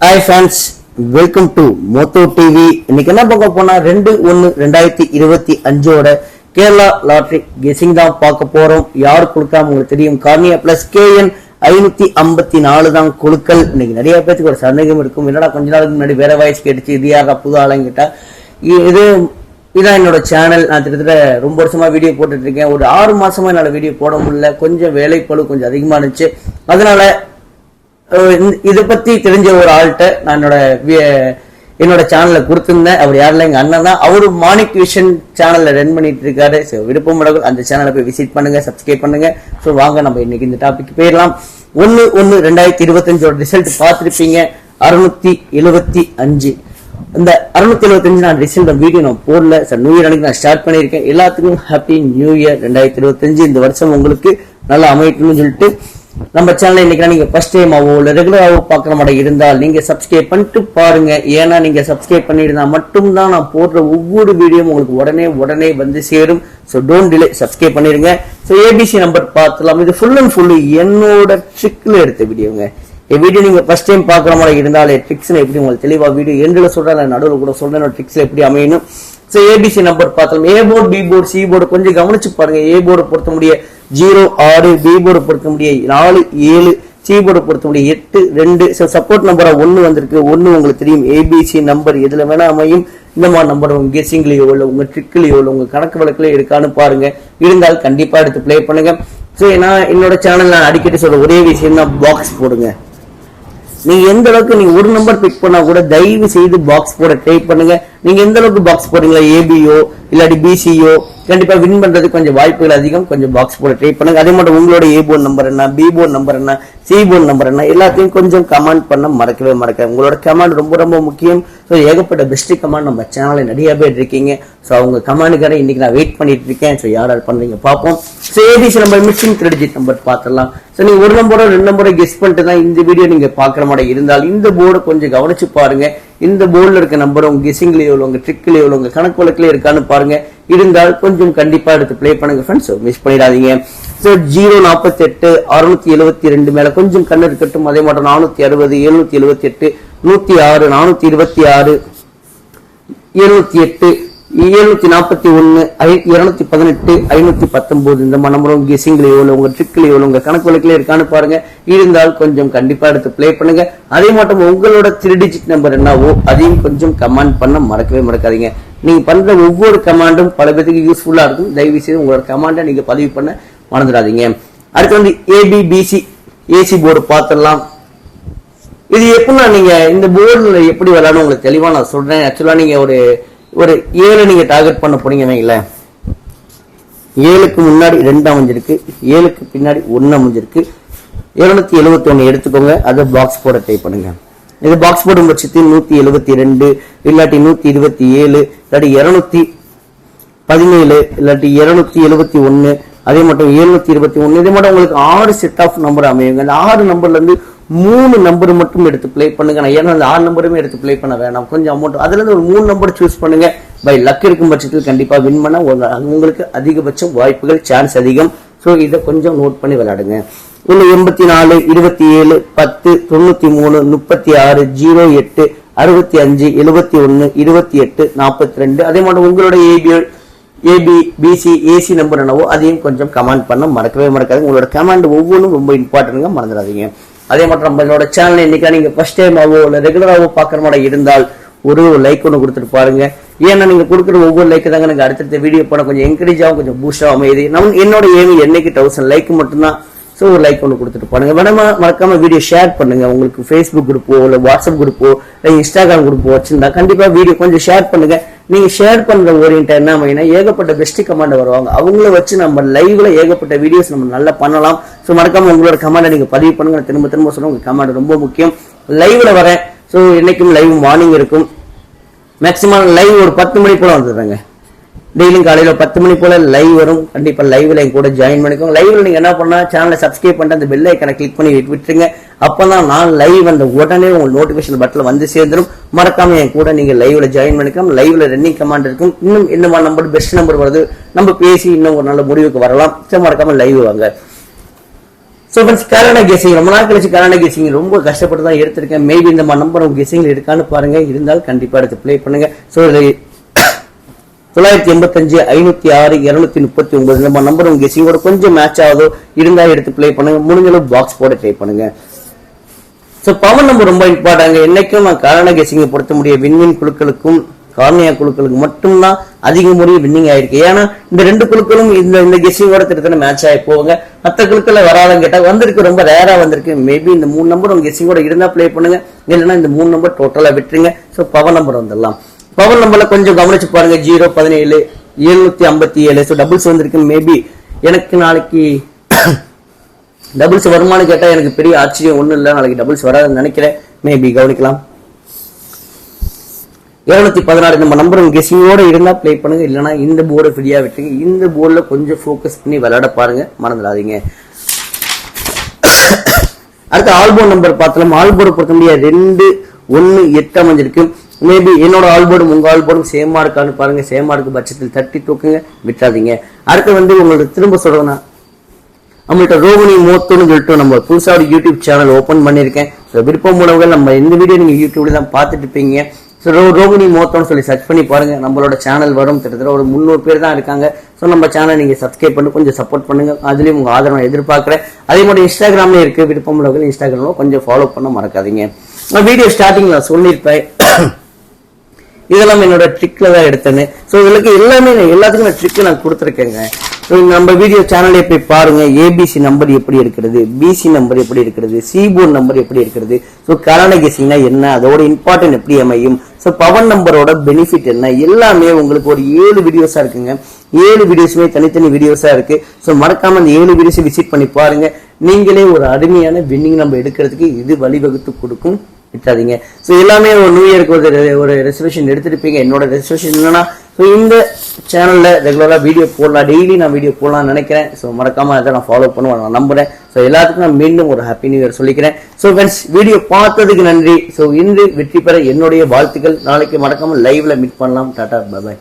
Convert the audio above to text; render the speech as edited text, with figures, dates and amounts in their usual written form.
Hi friends, welcome to Moto TV. இன்னைக்கு என்ன பார்க்க போனா 2/1/2025 கேரளா லாட்டரி கெஸிங் தான் பார்க்க போறோம். யார் கொடுக்காம உங்களுக்கு தெரியும். கார்னியா பிளஸ் KN 554 தான் குழுக்கள். இன்னைக்கு நிறைய பேருக்கு ஒரு சந்தேகம் இருக்கும், என்னடா கொஞ்ச நாளுக்கு முன்னாடி வேற வாய்ஸ் கேட்டுச்சு, இது யாரா புது ஆளுங்கிட்ட. இதான் என்னோட சேனல். நான் கிட்டத்தட்ட ரொம்ப வருஷமா வீடியோ போட்டுட்டு இருக்கேன். ஒரு 6 மாசமா என்னால வீடியோ போட முடியல, கொஞ்சம் வேலைப்பளு கொஞ்சம் அதிகமா இருந்துச்சு. அதனால இதை பத்தி தெரிஞ்ச ஒரு ஆள்கிட்ட நான் என்னோட சேனல்ல கொடுத்திருந்தேன். அவர் யாரில் எங்க அண்ணன் தான். அவரு மாணிக் விஷன் சேனல்ல ரன் பண்ணிட்டு இருக்காரு. விருப்பம் அந்த சேனலை போய் விசிட் பண்ணுங்க, சப்ஸ்கிரைப் பண்ணுங்க. ஸோ வாங்க நம்ம இன்னைக்கு இந்த டாபிக் போயிடலாம். 1/1/2025 ரிசல்ட் பார்த்திருப்பீங்க. 675. இந்த 675 நான் ரிசல்ட் வீடியோ நான் போடல. நியூ இயர் அன்னைக்கு நான் ஸ்டார்ட் பண்ணியிருக்கேன். எல்லாத்துக்கும் ஹாப்பி நியூ இயர் 2025. இந்த வருஷம் உங்களுக்கு நல்லா அமையட்டும்னு சொல்லிட்டு நம்ம சேனல் இன்னைக்கு நீங்க ஃபர்ஸ்ட் டைம் ஆவோ இல்ல ரெகுலராவோ பாக்குற மாதிரி இருந்தால் நீங்க சப்ஸ்கிரைப் பண்ணிட்டு பாருங்க. ஏன்னா நீங்க சப்ஸ்கிரைப் பண்ணிருந்தா மட்டும்தான் நான் போடுற ஒவ்வொரு வீடியோ உங்களுக்கு உடனே வந்து சேரும். ஸோ டோன்ட் டிலே, சப்ஸ்கிரைப் பண்ணிருங்க. ஸோ ABC நம்பர் பார்த்துலாம். இது ஃபுல் அண்ட் ஃபுல்லு என்னோட ட்ரிக்ல எடுத்த வீடியோங்க. என் வீடியோ நீங்க ஃபர்ஸ்ட் டைம் பாக்குற மாதிரி இருந்தாலே ட்ரிக்ஸ்ல எப்படி உங்களுக்கு தெளிவா வீடியோ எண்ட்ல சொல்றேன், நடுவில் கூட சொல்றேன் ட்ரிக்ஸ்ல எப்படி அமையணும். ஸோ ABC நம்பர் பார்த்தோம். A board, B board, C board கொஞ்சம் கவனிச்சு பாருங்க. A போர்டு பொறுத்த முடிய 0 6, B போர்டு பொறுத்த முடிய 4 7, C போர்டு பொறுத்த முடிய 8 2. சப்போர்ட் நம்பரா 1 வந்திருக்கு. 1 உங்களுக்கு தெரியும். ABC நம்பர் எதுல வேணா அமையும். இந்த மாதிரி நம்பர் உங்க கெஸிங்லயோ இல்ல உங்க ட்ரிக்லயோ இல்ல உங்க கணக்கு வழக்குலயோ இருக்கான்னு பாருங்க. இருந்தால் கண்டிப்பா எடுத்து பிளே பண்ணுங்க. ஸோ நான் என்னோட சேனல் நான் அடிக்கடி சொல்ற ஒரே விஷயம் தான், பாக்ஸ் போடுங்க. நீங்க எந்த அளவுக்கு நீங்க ஒரு நம்பர் பிக் பண்ணா கூட தயவு செய்து பாக்ஸ் போட ட்ரை பண்ணுங்க. நீங்க எந்த அளவுக்கு பாக்ஸ் போடுறீங்களா, ABயோ இல்லாட்டி BCயோ கண்டிப்பா வின் பண்றது கொஞ்சம் வாய்ப்புகள் அதிகம். கொஞ்சம் பாக்ஸ் போட ட்ரை பண்ணுங்க. அதே மட்டும் உங்களோட A போர்டு நம்பர் என்ன, B போர்டு நம்பர் என்ன, C போர்டு நம்பர் என்ன, எல்லாத்தையும் கொஞ்சம் கமெண்ட் பண்ண மறக்கவே மறக்காது. உங்களோட கமெண்ட் ரொம்ப முக்கியம். ஸோ ஏகப்பட்ட பெஸ்ட் கமெண்ட் நம்ம சேனல்ல நிறைய பேர் இருக்கீங்க. ஸோ அவங்க கமெண்ட்டுக்கான இன்னைக்கு நான் வெயிட் பண்ணிட்டு இருக்கேன். ஸோ யார் பண்றீங்க பார்ப்போம். So ABC number missing credit number பார்த்துடலாம். ஸோ நீங்க ஒரு நம்பரோ 2 நம்பரோ கெஸ் பண்ணிட்டு தான் இந்த வீடியோ நீங்க பாக்குற மாதிரி இருந்தால் இந்த போர்டு கொஞ்சம் கவனிச்சு பாருங்க. இந்த போர்டுல இருக்க நம்பர் உங்க கெஸிங்லயோ உங்க ட்ரிக்லயோ உங்க கணக்கு வழக்குலயோ இருக்கான்னு பாருங்க. இருந்தால் கொஞ்சம் கண்டிப்பா எடுத்து பிளே பண்ணுங்க ஃப்ரெண்ட்ஸ், மிஸ் பண்ணிடாதீங்க. ஸோ 048 672 மேல கொஞ்சம் கண்ணு இருக்கட்டும். அதே மாதிரி 460 778 106 426 708 741 218 519 இந்த நம்பரும் கெஸிங்லயோ உங்க ட்ரிக்லயோ உங்க கணக்கு வழக்குலயோ இருக்கான்னு பாருங்க. இருந்தால் கொஞ்சம் கண்டிப்பா எடுத்து பிளே பண்ணுங்க. அதே மட்டும் உங்களோட 3 டிஜிட் நம்பர் என்னவோ அதையும் கொஞ்சம் கமெண்ட் பண்ண மறக்கவே மறக்காதீங்க. நீங்க பண்ற ஒவ்வொரு கமாண்டும் பல பேருக்கு யூஸ்ஃபுல்லா இருக்கும். தயவு செய்து உங்களோட கமாண்டை நீங்க பதிவு பண்ண மறந்துடாதீங்க. அடுத்து வந்து AB BC AC போர்டு பார்த்துடலாம். இது எப்படின்னா நீங்க இந்த போர்டுல எப்படி விளையாடணும் உங்களுக்கு தெளிவா நான் சொல்றேன். ஆக்சுவலா நீங்க ஒரு 7 நீங்க டார்கெட் பண்ண போறீங்க வைங்களேன். 7க்கு முன்னாடி 2 அமைஞ்சிருக்கு, 7க்கு பின்னாடி 1 அமைஞ்சிருக்கு. 271 எடுத்துக்கோங்க. அதை பாக்ஸ் போட ட்ரை பண்ணுங்க. இது பாக்ஸ் போடும் பட்சத்தில் 172 இல்லாட்டி 127 இல்லாட்டி 217 இல்லாட்டி 271 அதே மட்டும் 721 இதே மட்டும் உங்களுக்கு 6 செட் ஆஃப் நம்பர் அமையுங்க. அந்த 6 நம்பர்ல இருந்து 3 நம்பர் மட்டும் எடுத்து பிளே பண்ணுங்க. ஏன்னா அந்த 6 நம்பருமே எடுத்து பிளே பண்ண வேணாம், கொஞ்சம் அமௌண்ட். அதுல இருந்து ஒரு 3 நம்பர் சூஸ் பண்ணுங்க. பை லக் இருக்கும் பட்சத்தில் கண்டிப்பா வின் பண்ண உங்களுக்கு அதிகபட்சம் வாய்ப்புகள், சான்ஸ் அதிகம். ஸோ இதை கொஞ்சம் நோட் பண்ணி விளையாடுங்க. 84 27 10 93 36 08 65 71 28 42 அதே மாதிரி உங்களோட AB BC AC நம்பர் என்னவோ அதையும் கொஞ்சம் கமெண்ட் பண்ண மறக்கவே மறக்காது. உங்களோட கமெண்ட் ஒவ்வொன்றும் ரொம்ப இம்பார்ட்டன்ட்ங்க, மறந்துடாதீங்க. அதே மாதிரி நம்மளோட சேனல் இன்னைக்கு நீங்க ஃபர்ஸ்ட் டைம் ஆவோ இல்ல ரெகுலராவோ பாக்குற மாதிரி இருந்தால் ஒரு லைக் ஒன்று கொடுத்துட்டு பாருங்க. ஏன்னா நீங்க கொடுக்குற ஒவ்வொரு லைக் தாங்க எனக்கு அடுத்தடுத்த வீடியோ பண்ண கொஞ்சம் என்கரேஜ் ஆகும், கொஞ்சம் பூஸ்ட் ஆகும். அமையுது. என்னோட ஏமி என்னைக்கு 1000 லைக் மட்டும்தான். ஸோ ஒரு லைக் ஒன்று கொடுத்துட்டு பாருங்க. வேணாமா மறக்காம வீடியோ ஷேர் பண்ணுங்க. உங்களுக்கு Facebook குரூப்போ இல்லை வாட்ஸ்அப் குரூப்போ இல்லை இன்ஸ்டாகிராம் குரூப்போ வச்சிருந்தா கண்டிப்பா வீடியோ கொஞ்சம் ஷேர் பண்ணுங்க. நீங்க ஷேர் பண்ற ஓரியன்ட் என்ன அப்படின்னா ஏகப்பட்ட பெஸ்ட் கமெண்ட் வருவாங்க. அவங்கள வச்சு நம்ம லைவ்ல ஏகப்பட்ட வீடியோஸ் நம்ம நல்லா பண்ணலாம். ஸோ மறக்காம உங்களோட கமெண்டை நீங்க பதிவு பண்ணுங்க. திரும்ப சொல்லுங்க, உங்க கமெண்ட் ரொம்ப முக்கியம். லைவ்ல வரேன். ஸோ இன்னைக்கும் லைவ் மார்னிங் இருக்கும். மேக்சிமம் லைவ் ஒரு 10 மணி போல வந்துடுறாங்க. டெய்லியும் காலையில 10 மணி போல லைவ் வரும். கண்டிப்பா லைவ்ல என் கூட ஜாயின் பண்ணிக்கோங்க. லைவ்ல நீங்க என்ன பண்ணா சேனலை சப்ஸ்கிரைப் பண்ணிட்டு அந்த பெல் ஐக்கனை கிளிக் பண்ணி விட்டுருங்க. அப்பதான் நான் லைவ் வந்த உடனே உங்களுக்கு நோட்டிபிகேஷன் பட்டன்ல வந்து சேர்ந்துடும். மறக்காம என் கூட நீங்க லைவ்ல ஜாயின் பண்ணிக்கலாம். லைவ்ல ரன்னிங் கமாண்ட் இருக்கும். இன்னும் என்ன நம்பர் பெஸ்ட் நம்பர் வருது நம்ம பேசி இன்னும் ஒரு நல்ல முடிவுக்கு வரலாம். மறக்காம லைவ் வாங்க. ஸோ ஃப்ரெண்ட்ஸ் கரெக்டான கெஸிங் ரொம்ப நாள் கழிச்சு கரெக்டான கெஸிங் ரொம்ப கஷ்டப்பட்டு தான் எடுத்திருக்கேன். மேபி இந்த நம்பர் உங்க கெஸிங் இருக்கான்னு பாருங்க, இருந்தால் கண்டிப்பா எடுத்து ப்ளே பண்ணுங்க. ஸோ 985 506 239 நம்ம நம்பர் உங்க கெஸிங்கோட கொஞ்சம் மேட்ச் ஆகுதோ இருந்தா எடுத்து ப்ளே பண்ணுங்க. முடிஞ்சளவு பாக்ஸ் போட ட்ரை பண்ணுங்க. ஸோ பவர் நம்பர் ரொம்ப இம்பார்ட்டாங்க. என்னைக்கும் நான் கரெக்டான கெஸிங்கை பொறுத்த முடியும் வின்வின் குழுக்களுக்கும் கார்னியா குழுக்களுக்கு மட்டும்தான் அதிக முறை வின்னிங் ஆயிருக்கு. ஏன்னா இந்த 2 குழுக்களும் இந்த கெஸிங்கோட திட்டத்தன மேட்ச் ஆகி போவாங்க. மற்ற குழுக்களை வராதுன்னு கேட்டா வந்திருக்கு, ரொம்ப ரேரா வந்திருக்கு. மேபி இந்த 3 நம்பர் உங்க கெஸிங்கோட இருந்தா ப்ளே பண்ணுங்க, இல்லைன்னா இந்த 3 நம்பர் டோட்டலா விட்டுருங்க. ஸோ பவர் நம்பர் வந்துடலாம். பவர் நம்பர்ல கொஞ்சம் கவனிச்சு பாருங்க. 0 17 757. ஸோ டபுள்ஸ் வந்திருக்கு. மேபி எனக்கு நாளைக்கு டபுள்ஸ் வருமானு கேட்டா எனக்கு பெரிய ஆச்சரியம் ஒண்ணும் இல்லை. நாளைக்கு டபுள்ஸ் வராதுன்னு நினைக்கிறேன். மேபி கவனிக்கலாம். 216 நம்ம நம்பர் கெஸிங்கோட இருந்தா ப்ளே பண்ணுங்க, இல்லைன்னா இந்த போர்டை ஃப்ரீயா விட்டுங்க. இந்த போர்டுல கொஞ்சம் ஃபோக்கஸ் பண்ணி விளையாட பாருங்க, மறந்துடாதீங்க. அடுத்த ஆல்போர்ட் நம்பர் பார்த்தலாம். ஆல்போர்டு பொறுத்த முடியாது 2 1 8 அமைஞ்சிருக்கு. மேபி என்னோட ஆல்போர்டும் உங்க ஆல்போர்டும் சேமா இருக்கான்னு பாருங்க. சேமா இருக்கு பட்சத்தில் தட்டி தூக்குங்க, விட்டுறாதீங்க. அடுத்து உங்களுக்கு திரும்ப சொல்றேன்னா நம்மள்ட்ட ரோகிணி மோத்தோன்னு சொல்லிட்டு நம்ம புதுசா ஒரு யூடியூப் சேனல் ஓபன் பண்ணிருக்கேன். விருப்பம் மூலவர்கள் நம்ம இந்த வீடியோ நீங்க யூடியூப்ல தான் பார்த்துட்டு இருப்பீங்க. ரோகிணி மோத்தோன்னு சொல்லி சர்ச் பண்ணி பாருங்க, நம்மளோட சேனல் வரும். கிட்டத்தட்ட ஒரு 300 பேர் தான் இருக்காங்க. ஸோ நம்ம சேனல் நீங்க சப்ஸ்கிரைப் பண்ணி கொஞ்சம் சப்போர்ட் பண்ணுங்க. அதுலயும் உங்க ஆதரவை எதிர்பார்க்கிறேன். அதே மாதிரி இன்ஸ்டாகிராம்ல இருக்கு, விருப்பம் உள்ளவர்கள் இன்ஸ்டாகிராம்ல கொஞ்சம் ஃபாலோ பண்ண மறக்காதீங்க. வீடியோ ஸ்டார்டிங்ல சொல்லியிருப்பேன், இதெல்லாம் என்னோட ட்ரிக்ல தான் எடுத்தேன்னு. ஸோ இதுக்கு எல்லாத்துக்கும் நான் ட்ரிக் நான் கொடுத்துருக்கேங்க. நம்ம வீடியோ சேனல்ல போய் பாருங்க. ஏபிசி நம்பர் எப்படி இருக்கிறது, பிசி நம்பர் எப்படி இருக்கிறது, சிபோர்ட் நம்பர் எப்படி இருக்கிறது, ஸோ கரெக்டான கெஸிங்னா என்ன, அதோட இம்பார்ட்டன்ட் எப்படி அமையும், ஸோ பவர் நம்பரோட பெனிஃபிட் என்ன, எல்லாமே உங்களுக்கு ஒரு 7 வீடியோஸா இருக்குங்க. 7 வீடியோஸுமே தனித்தனி வீடியோஸா இருக்கு. ஸோ மறக்காம அந்த 7 வீடியோஸை விசிட் பண்ணி பாருங்க. நீங்களே ஒரு அருமையான வின்னிங் நம்ம எடுக்கிறதுக்கு இது வழிவகுத்து கொடுக்கும், விட்டாதீங்க. ஸோ எல்லாமே ஒரு நியூ இயருக்கு ஒரு ரெசர்வேஷன் எடுத்துருப்பீங்க. என்னோட ரெசர்வேஷன் என்னன்னா, ஸோ இந்த சேனல்ல ரெகுலரா வீடியோ போடலாம், டெய்லி நான் வீடியோ போடலாம்னு நினைக்கிறேன். ஸோ மறக்காம அதை நான் ஃபாலோ பண்ணுவேன், நான் நம்புறேன். ஸோ எல்லாத்துக்கும் நான் மீண்டும் ஒரு ஹாப்பி நியூ இயர் சொல்லிக்கிறேன். ஸோ ஃப்ரெண்ட்ஸ் வீடியோ பார்த்ததுக்கு நன்றி. ஸோ இன்று வெற்றி பெற என்னுடைய வாழ்த்துக்கள். நாளைக்கு மறக்காம லைவ்ல மீட் பண்ணலாம். Tata, bye bye.